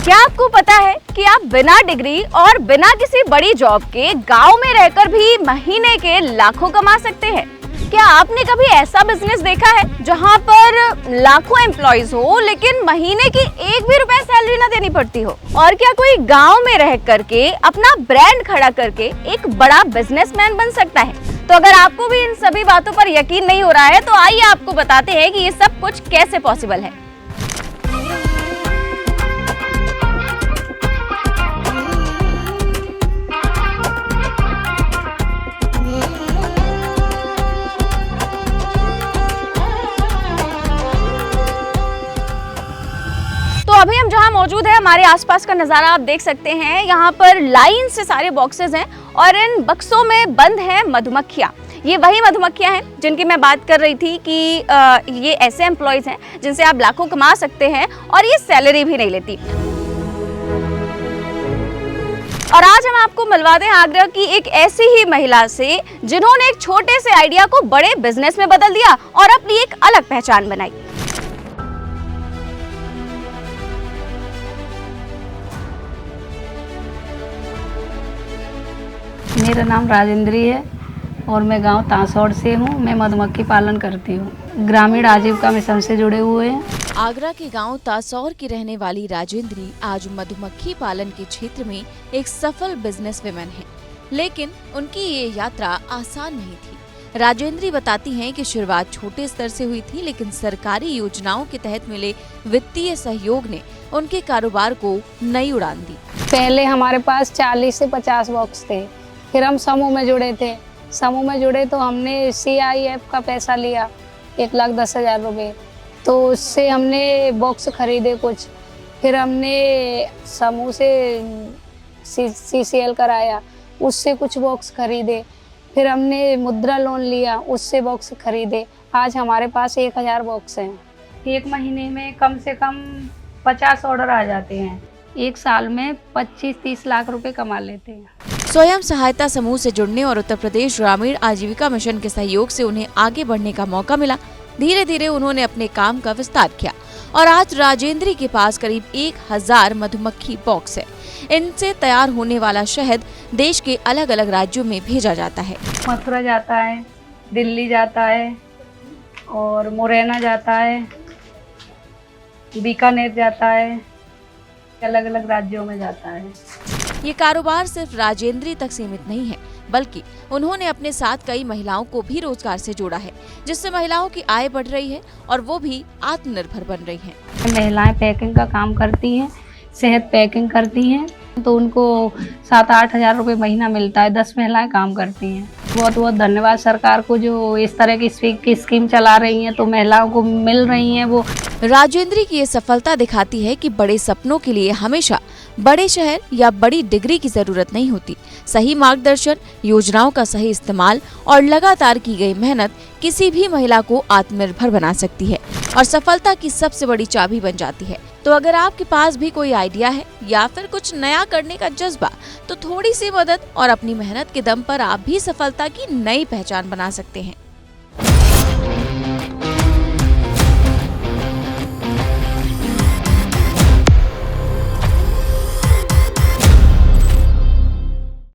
क्या आपको पता है कि आप बिना डिग्री और बिना किसी बड़ी जॉब के गांव में रहकर भी महीने के लाखों कमा सकते हैं? क्या आपने कभी ऐसा बिजनेस देखा है जहां पर लाखों एम्प्लॉइज हो लेकिन महीने की एक भी रुपए सैलरी ना देनी पड़ती हो? और क्या कोई गांव में रह करके अपना ब्रांड खड़ा करके एक बड़ा बिजनेसमैन बन सकता है? तो अगर आपको भी इन सभी बातों पर यकीन नहीं हो रहा है तो आइए आपको बताते हैं कि ये सब कुछ कैसे पॉसिबल है। तो अभी हम जहां मौजूद है, हमारे आसपास का नज़ारा आप देख सकते हैं। यहाँ पर लाइन से सारे बॉक्सेस हैं और इन बक्सों में बंद हैं मधुमक्खियाँ। ये वही मधुमक्खियाँ हैं जिनकी मैं बात कर रही थी कि ये ऐसे एम्प्लॉयज़ हैं जिनसे आप लाखों कमा सकते हैं और ये सैलरी भी नहीं लेती। और आज हम आपको मिलवाते हैं आगरा की एक ऐसी ही महिला से जिन्होंने एक छोटे से आइडिया को बड़े बिजनेस में बदल दिया और अपनी एक अलग पहचान बनाई। मेरा नाम राजेंद्री है और मैं गांव तासौड़ से हूँ। मैं मधुमक्खी पालन करती हूँ। ग्रामीण आजीविका मिशन से जुड़े हुए हैं। आगरा के गांव तासौर की रहने वाली राजेंद्री आज मधुमक्खी पालन के क्षेत्र में एक सफल बिजनेस वुमन है, लेकिन उनकी ये यात्रा आसान नहीं थी। राजेंद्री बताती हैं कि शुरुआत छोटे स्तर से हुई थी, लेकिन सरकारी योजनाओं के तहत मिले वित्तीय सहयोग ने उनके कारोबार को नई उड़ान दी। पहले हमारे पास 40 से 50 बॉक्स थे। फिर हम समूह में जुड़े थे। समूह में जुड़े तो हमने CIF का पैसा लिया 1,10,000 रुपये। तो उससे हमने बॉक्स खरीदे कुछ। फिर हमने समूह से CCL कराया, उससे कुछ बॉक्स खरीदे। फिर हमने मुद्रा लोन लिया, उससे बॉक्स खरीदे। आज हमारे पास 1,000 बॉक्स हैं। एक महीने में कम से कम 50 ऑर्डर आ जाते हैं। एक साल में 25-30 लाख रुपए कमा लेते हैं। स्वयं सहायता समूह से जुड़ने और उत्तर प्रदेश ग्रामीण आजीविका मिशन के सहयोग से उन्हें आगे बढ़ने का मौका मिला। धीरे धीरे उन्होंने अपने काम का विस्तार किया और आज राजेंद्री के पास करीब 1,000 मधुमक्खी बॉक्स है। इनसे तैयार होने वाला शहद देश के अलग अलग राज्यों में भेजा जाता है। मथुरा जाता है, दिल्ली जाता है और मुरैना जाता है, बीकानेर जाता है, अलग अलग राज्यों में जाता है। ये कारोबार सिर्फ राजेंद्री तक सीमित नहीं है, बल्कि उन्होंने अपने साथ कई महिलाओं को भी रोजगार से जोड़ा है, जिससे महिलाओं की आय बढ़ रही है और वो भी आत्मनिर्भर बन रही हैं। महिलाएं पैकिंग का काम करती हैं, शहद पैकिंग करती हैं, तो उनको 7-8 हज़ार रुपये महीना मिलता है। 10 महिलाएं काम करती हैं। बहुत बहुत धन्यवाद सरकार को जो इस तरह की स्कीम चला रही हैं, तो महिलाओं को मिल रही हैं। वो राजेंद्री की ये सफलता दिखाती है कि बड़े सपनों के लिए हमेशा बड़े शहर या बड़ी डिग्री की जरूरत नहीं होती। सही मार्गदर्शन, योजनाओं का सही इस्तेमाल और लगातार की गई मेहनत किसी भी महिला को आत्मनिर्भर बना सकती है और सफलता की सबसे बड़ी चाबी बन जाती है। तो अगर आपके पास भी कोई आइडिया है या फिर कुछ नया करने का जज्बा, तो थोड़ी सी मदद और अपनी मेहनत के दम पर आप भी सफलता की नई पहचान बना सकते हैं।